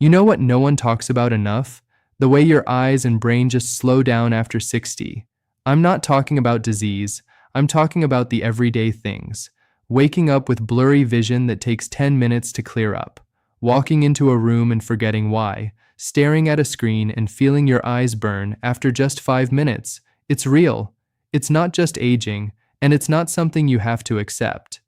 You know what no one talks about enough? The way your eyes and brain just slow down after 60. I'm not talking about disease. I'm talking about the everyday things. Waking up with blurry vision that takes 10 minutes to clear up. Walking into a room and forgetting why. Staring at a screen and feeling your eyes burn after just 5 minutes. It's real. It's not just aging, and it's not something you have to accept.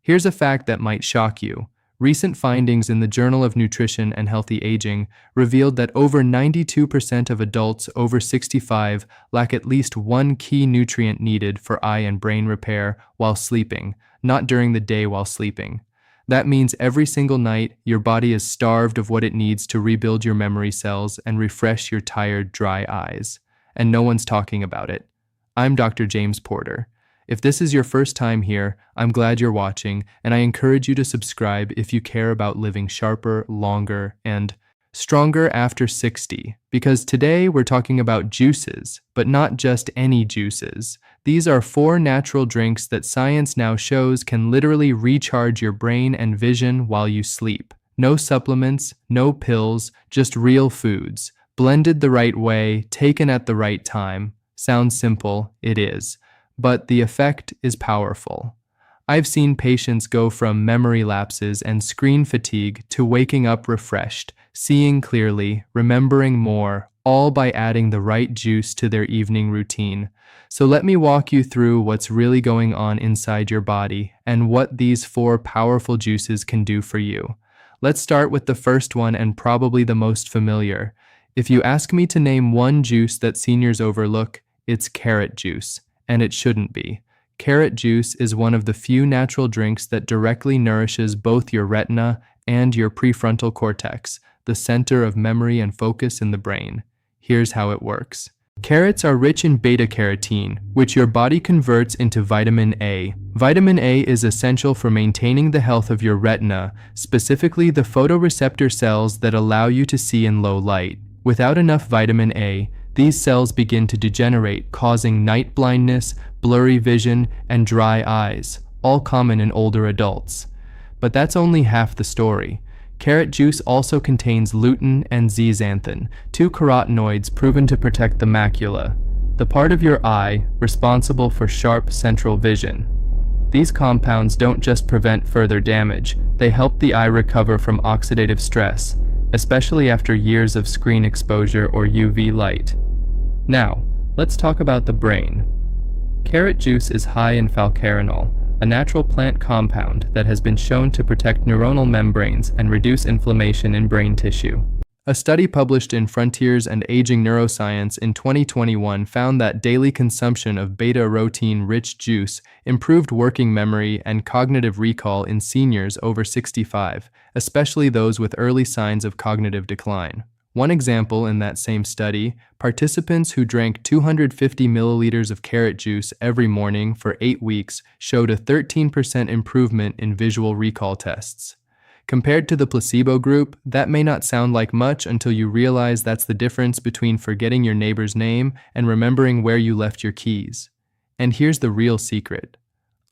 Here's a fact that might shock you. Recent findings in the Journal of Nutrition and Healthy Aging revealed that over 92% of adults over 65 lack at least one key nutrient needed for eye and brain repair while sleeping, not during the day while sleeping. That means every single night, your body is starved of what it needs to rebuild your memory cells and refresh your tired, dry eyes. And no one's talking about it. I'm Dr. James Porter. If this is your first time here, I'm glad you're watching, and I encourage you to subscribe if you care about living sharper, longer, and stronger after 60, because today we're talking about juices, but not just any juices. These are 4 natural drinks that science now shows can literally recharge your brain and vision while you sleep. No supplements, no pills, just real foods, blended the right way, taken at the right time. Sounds simple, it is, but the effect is powerful. I've seen patients go from memory lapses and screen fatigue to waking up refreshed, seeing clearly, remembering more, all by adding the right juice to their evening routine. So let me walk you through what's really going on inside your body and what these 4 powerful juices can do for you. Let's start with the first one and probably the most familiar. If you ask me to name one juice that seniors overlook, it's carrot juice, and it shouldn't be. Carrot juice is one of the few natural drinks that directly nourishes both your retina and your prefrontal cortex, the center of memory and focus in the brain. Here's how it works. Carrots are rich in beta-carotene, which your body converts into vitamin A. Vitamin A is essential for maintaining the health of your retina, specifically the photoreceptor cells that allow you to see in low light. Without enough vitamin A, these cells begin to degenerate, causing night blindness, blurry vision, and dry eyes, all common in older adults. But that's only half the story. Carrot juice also contains lutein and zeaxanthin, 2 carotenoids proven to protect the macula, the part of your eye responsible for sharp central vision. These compounds don't just prevent further damage, they help the eye recover from oxidative stress, especially after years of screen exposure or UV light. Now, let's talk about the brain. Carrot juice is high in carotenoids, a natural plant compound that has been shown to protect neuronal membranes and reduce inflammation in brain tissue. A study published in Frontiers and Aging Neuroscience in 2021 found that daily consumption of beta-carotene-rich juice improved working memory and cognitive recall in seniors over 65, especially those with early signs of cognitive decline. One example in that same study, participants who drank 250 milliliters of carrot juice every morning for 8 weeks showed a 13% improvement in visual recall tests. Compared to the placebo group, that may not sound like much until you realize that's the difference between forgetting your neighbor's name and remembering where you left your keys. And here's the real secret.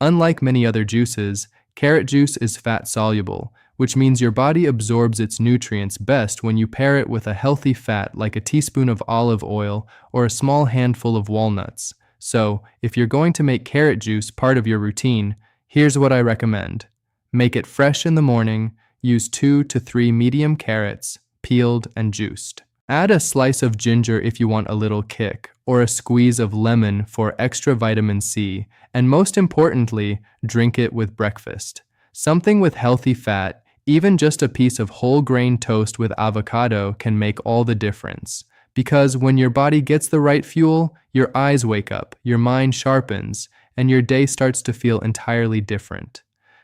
Unlike many other juices, carrot juice is fat-soluble, which means your body absorbs its nutrients best when you pair it with a healthy fat like a teaspoon of olive oil or a small handful of walnuts. So, if you're going to make carrot juice part of your routine, here's what I recommend. Make it fresh in the morning, use 2 to 3 medium carrots, peeled and juiced. Add a slice of ginger if you want a little kick, or a squeeze of lemon for extra vitamin C, and most importantly, drink it with breakfast. Something with healthy fat, even just a piece of whole grain toast with avocado can make all the difference. Because when your body gets the right fuel, your eyes wake up, your mind sharpens, and your day starts to feel entirely different.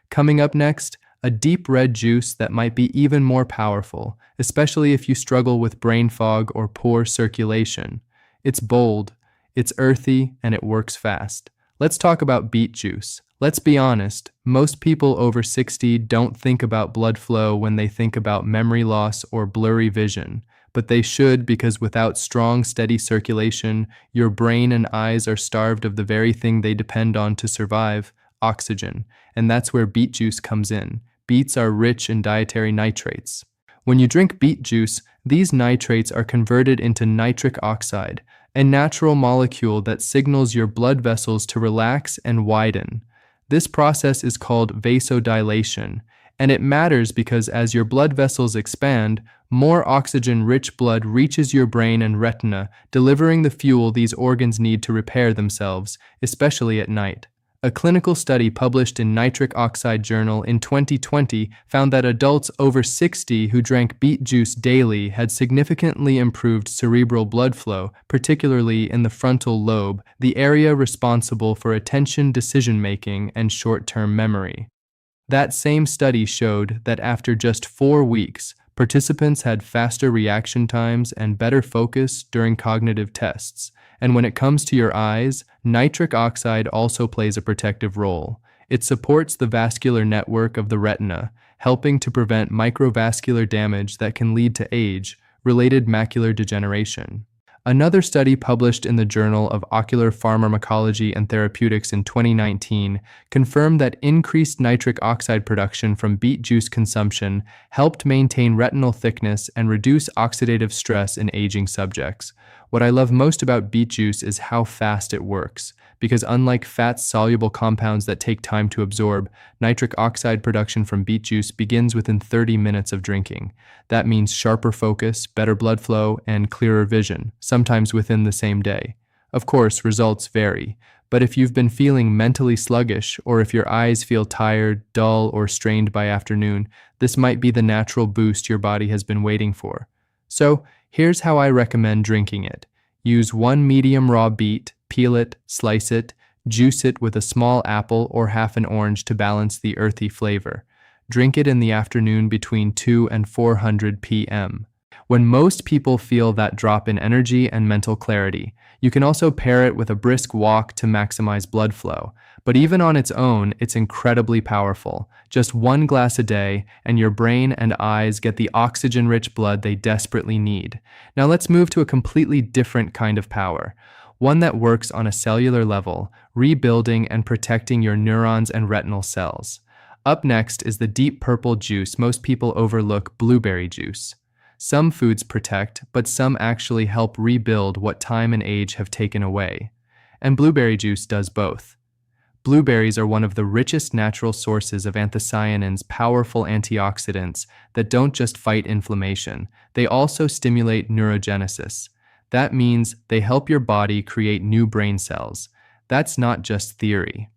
Coming up next, a deep red juice that might be even more powerful, especially if you struggle with brain fog or poor circulation. It's bold, it's earthy, and it works fast. Let's talk about beet juice. Let's be honest, most people over 60 don't think about blood flow when they think about memory loss or blurry vision, but they should, because without strong, steady circulation, your brain and eyes are starved of the very thing they depend on to survive, oxygen, and that's where beet juice comes in. Beets are rich in dietary nitrates. When you drink beet juice, these nitrates are converted into nitric oxide, a natural molecule that signals your blood vessels to relax and widen. This process is called vasodilation, and it matters because as your blood vessels expand, more oxygen-rich blood reaches your brain and retina, delivering the fuel these organs need to repair themselves, especially at night. A clinical study published in Nitric Oxide Journal in 2020 found that adults over 60 who drank beet juice daily had significantly improved cerebral blood flow, particularly in the frontal lobe, the area responsible for attention, decision-making, and short-term memory. That same study showed that after just 4 weeks, participants had faster reaction times and better focus during cognitive tests. And when it comes to your eyes, nitric oxide also plays a protective role. It supports the vascular network of the retina, helping to prevent microvascular damage that can lead to age-related macular degeneration. Another study published in the Journal of Ocular Pharmacology and Therapeutics in 2019 confirmed that increased nitric oxide production from beet juice consumption helped maintain retinal thickness and reduce oxidative stress in aging subjects. What I love most about beet juice is how fast it works, because unlike fat-soluble compounds that take time to absorb, nitric oxide production from beet juice begins within 30 minutes of drinking. That means sharper focus, better blood flow, and clearer vision, sometimes within the same day. Of course, results vary, but if you've been feeling mentally sluggish, or if your eyes feel tired, dull, or strained by afternoon, this might be the natural boost your body has been waiting for. So, here's how I recommend drinking it. Use 1 medium raw beet, peel it, slice it, juice it with a small apple or half an orange to balance the earthy flavor. Drink it in the afternoon between 2 and 400 p.m. When most people feel that drop in energy and mental clarity, you can also pair it with a brisk walk to maximize blood flow. But even on its own, it's incredibly powerful. Just 1 glass a day, and your brain and eyes get the oxygen-rich blood they desperately need. Now let's move to a completely different kind of power. One that works on a cellular level, rebuilding and protecting your neurons and retinal cells. Up next is the deep purple juice most people overlook, blueberry juice. Some foods protect, but some actually help rebuild what time and age have taken away. And blueberry juice does both. Blueberries are one of the richest natural sources of anthocyanins, powerful antioxidants that don't just fight inflammation, they also stimulate neurogenesis. That means they help your body create new brain cells. That's not just theory.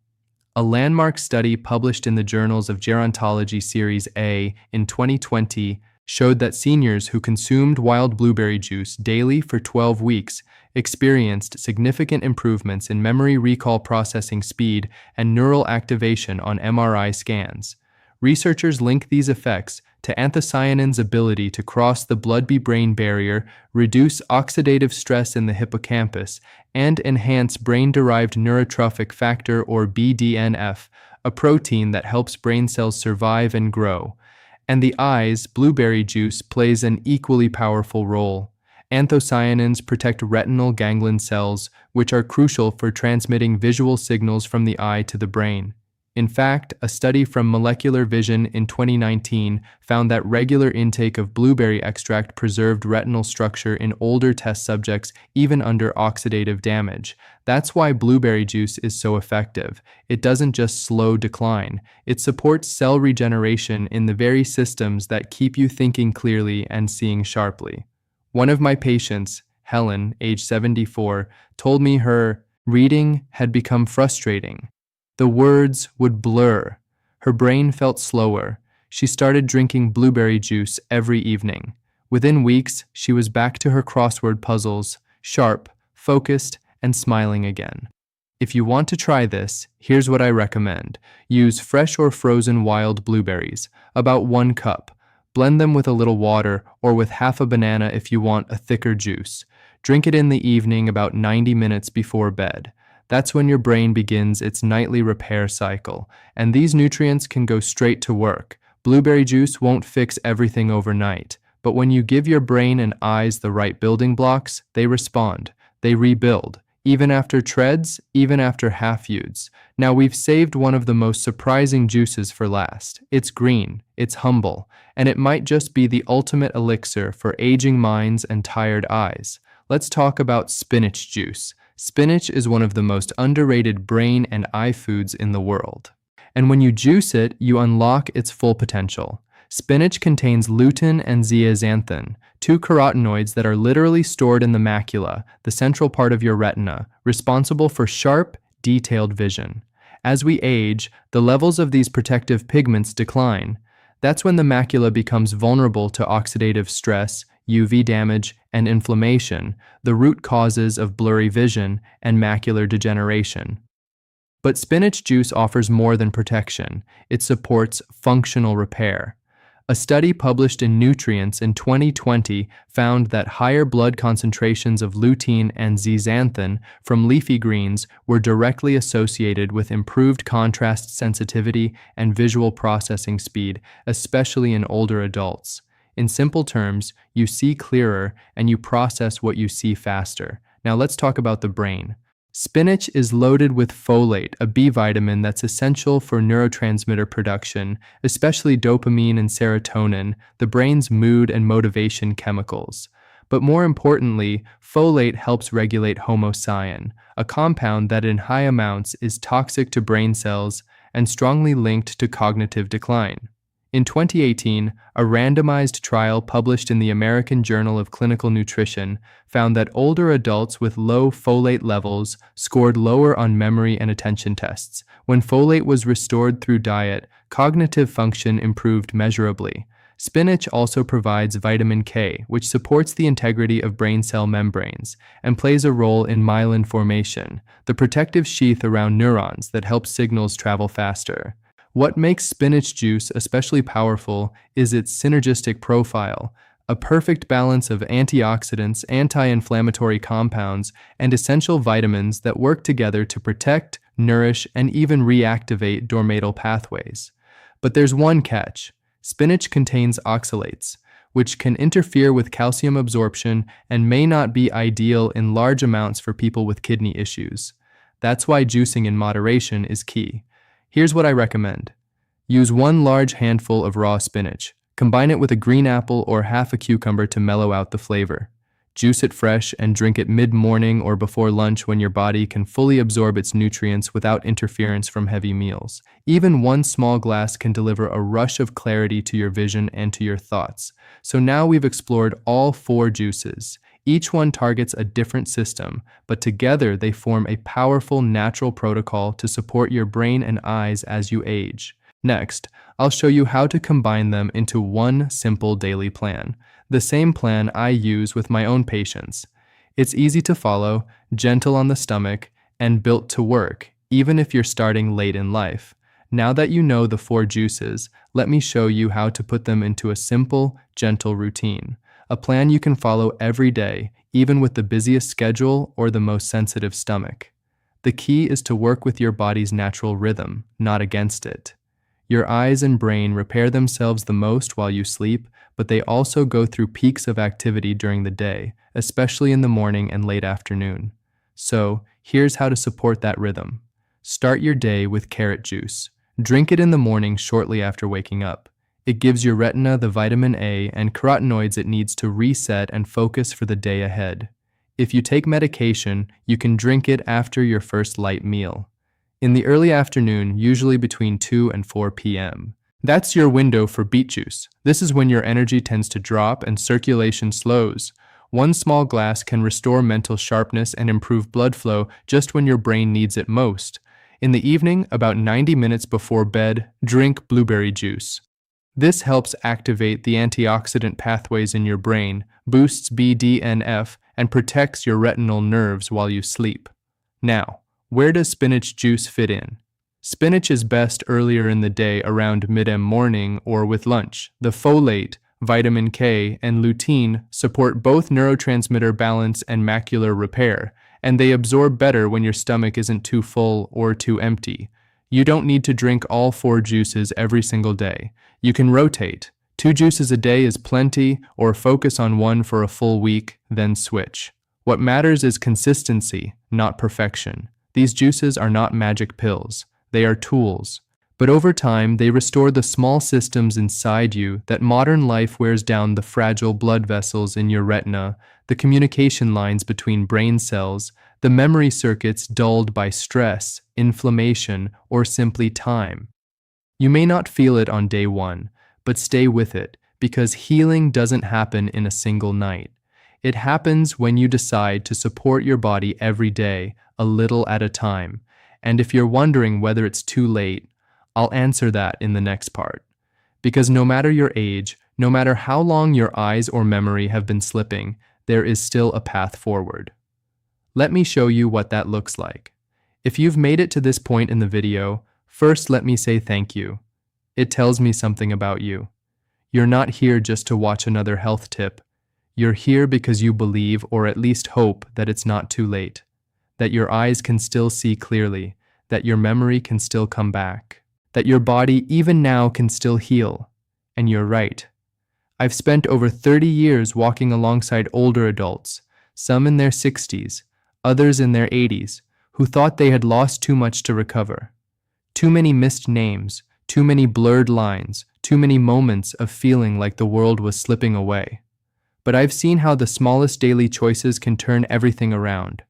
A landmark study published in the Journals of Gerontology Series A in 2020 showed that seniors who consumed wild blueberry juice daily for 12 weeks experienced significant improvements in memory recall processing speed and neural activation on MRI scans. Researchers link these effects to anthocyanins' ability to cross the blood-brain barrier, reduce oxidative stress in the hippocampus, and enhance brain-derived neurotrophic factor or BDNF, a protein that helps brain cells survive and grow. And the eyes, blueberry juice plays an equally powerful role. Anthocyanins protect retinal ganglion cells, which are crucial for transmitting visual signals from the eye to the brain. In fact, a study from Molecular Vision in 2019 found that regular intake of blueberry extract preserved retinal structure in older test subjects even under oxidative damage. That's why blueberry juice is so effective. It doesn't just slow decline, it supports cell regeneration in the very systems that keep you thinking clearly and seeing sharply. One of my patients, Helen, age 74, told me her reading had become frustrating. The words would blur. Her brain felt slower. She started drinking blueberry juice every evening. Within weeks, she was back to her crossword puzzles, sharp, focused, and smiling again. If you want to try this, here's what I recommend. Use fresh or frozen wild blueberries, about 1 cup. Blend them with a little water or with half a banana if you want a thicker juice. Drink it in the evening about 90 minutes before bed. That's when your brain begins its nightly repair cycle, and these nutrients can go straight to work. Blueberry juice won't fix everything overnight, but when you give your brain and eyes the right building blocks, they respond, they rebuild, even after treads, even after half-foods. Now we've saved one of the most surprising juices for last. It's green, it's humble, and it might just be the ultimate elixir for aging minds and tired eyes. Let's talk about spinach juice. Spinach is one of the most underrated brain and eye foods in the world. And when you juice it, you unlock its full potential. Spinach contains lutein and zeaxanthin, two carotenoids that are literally stored in the macula, the central part of your retina, responsible for sharp, detailed vision. As we age, the levels of these protective pigments decline. That's when the macula becomes vulnerable to oxidative stress, UV damage, and inflammation, the root causes of blurry vision and macular degeneration. But spinach juice offers more than protection. It supports functional repair. A study published in Nutrients in 2020 found that higher blood concentrations of lutein and zeaxanthin from leafy greens were directly associated with improved contrast sensitivity and visual processing speed, especially in older adults. In simple terms, you see clearer and you process what you see faster. Now let's talk about the brain. Spinach is loaded with folate, a B vitamin that's essential for neurotransmitter production, especially dopamine and serotonin, the brain's mood and motivation chemicals. But more importantly, folate helps regulate homocyan, a compound that in high amounts is toxic to brain cells and strongly linked to cognitive decline. In 2018, a randomized trial published in the American Journal of Clinical Nutrition found that older adults with low folate levels scored lower on memory and attention tests. When folate was restored through diet, cognitive function improved measurably. Spinach also provides vitamin K, which supports the integrity of brain cell membranes and plays a role in myelin formation, the protective sheath around neurons that helps signals travel faster. What makes spinach juice especially powerful is its synergistic profile, a perfect balance of antioxidants, anti-inflammatory compounds, and essential vitamins that work together to protect, nourish, and even reactivate dormatal pathways. But there's one catch. Spinach contains oxalates, which can interfere with calcium absorption and may not be ideal in large amounts for people with kidney issues. That's why juicing in moderation is key. Here's what I recommend. Use 1 large handful of raw spinach. Combine it with a green apple or half a cucumber to mellow out the flavor. Juice it fresh and drink it mid-morning or before lunch when your body can fully absorb its nutrients without interference from heavy meals. Even 1 small glass can deliver a rush of clarity to your vision and to your thoughts. So now we've explored all 4 juices. Each one targets a different system, but together they form a powerful natural protocol to support your brain and eyes as you age. Next, I'll show you how to combine them into one simple daily plan, the same plan I use with my own patients. It's easy to follow, gentle on the stomach, and built to work, even if you're starting late in life. Now that you know the 4 juices, let me show you how to put them into a simple, gentle routine. A plan you can follow every day, even with the busiest schedule or the most sensitive stomach. The key is to work with your body's natural rhythm, not against it. Your eyes and brain repair themselves the most while you sleep, but they also go through peaks of activity during the day, especially in the morning and late afternoon. So, here's how to support that rhythm. Start your day with carrot juice. Drink it in the morning shortly after waking up. It gives your retina the vitamin A and carotenoids it needs to reset and focus for the day ahead. If you take medication, you can drink it after your first light meal. In the early afternoon, usually between 2 and 4 p.m. That's your window for beet juice. This is when your energy tends to drop and circulation slows. 1 small glass can restore mental sharpness and improve blood flow just when your brain needs it most. In the evening, about 90 minutes before bed, drink blueberry juice. This helps activate the antioxidant pathways in your brain, boosts BDNF, and protects your retinal nerves while you sleep. Now, where does spinach juice fit in? Spinach is best earlier in the day around mid-morning or with lunch. The folate, vitamin K, and lutein support both neurotransmitter balance and macular repair, and they absorb better when your stomach isn't too full or too empty. You don't need to drink all 4 juices every single day. You can rotate. 2 juices a day is plenty, or focus on 1 for a full week, then switch. What matters is consistency, not perfection. These juices are not magic pills. They are tools. But over time, they restore the small systems inside you that modern life wears down: the fragile blood vessels in your retina, the communication lines between brain cells, the memory circuits dulled by stress, inflammation, or simply time. You may not feel it on day one, but stay with it, because healing doesn't happen in a single night. It happens when you decide to support your body every day, a little at a time. And if you're wondering whether it's too late, I'll answer that in the next part. Because no matter your age, no matter how long your eyes or memory have been slipping, there is still a path forward. Let me show you what that looks like. If you've made it to this point in the video, first let me say thank you. It tells me something about you. You're not here just to watch another health tip. You're here because you believe, or at least hope, that it's not too late, that your eyes can still see clearly, that your memory can still come back, that your body even now can still heal. And you're right. I've spent over 30 years walking alongside older adults, some in their 60s, others in their 80s, who thought they had lost too much to recover. Too many missed names, too many blurred lines, too many moments of feeling like the world was slipping away. But I've seen how the smallest daily choices can turn everything around.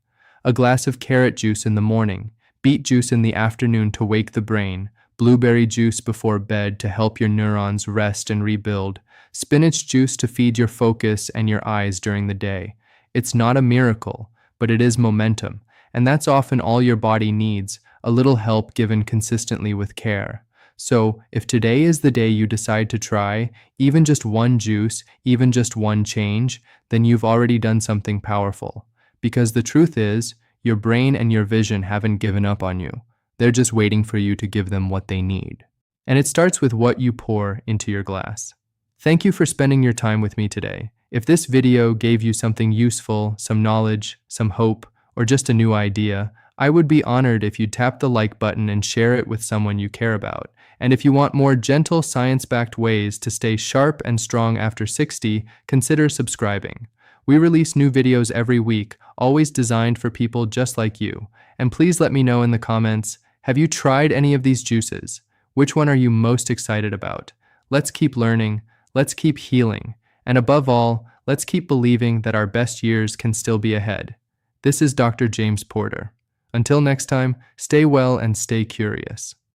A glass of carrot juice in the morning, beet juice in the afternoon to wake the brain, blueberry juice before bed to help your neurons rest and rebuild, spinach juice to feed your focus and your eyes during the day. It's not a miracle, but it is momentum, and that's often all your body needs, a little help given consistently with care. So, if today is the day you decide to try, even just one juice, even just one change, then you've already done something powerful. Because the truth is, your brain and your vision haven't given up on you. They're just waiting for you to give them what they need. And it starts with what you pour into your glass. Thank you for spending your time with me today. If this video gave you something useful, some knowledge, some hope, or just a new idea, I would be honored if you'd tap the like button and share it with someone you care about. And if you want more gentle, science-backed ways to stay sharp and strong after 60, consider subscribing. We release new videos every week, always designed for people just like you. And please let me know in the comments, have you tried any of these juices? Which one are you most excited about? Let's keep learning, let's keep healing, and above all, let's keep believing that our best years can still be ahead. This is Dr. James Porter. Until next time, stay well and stay curious.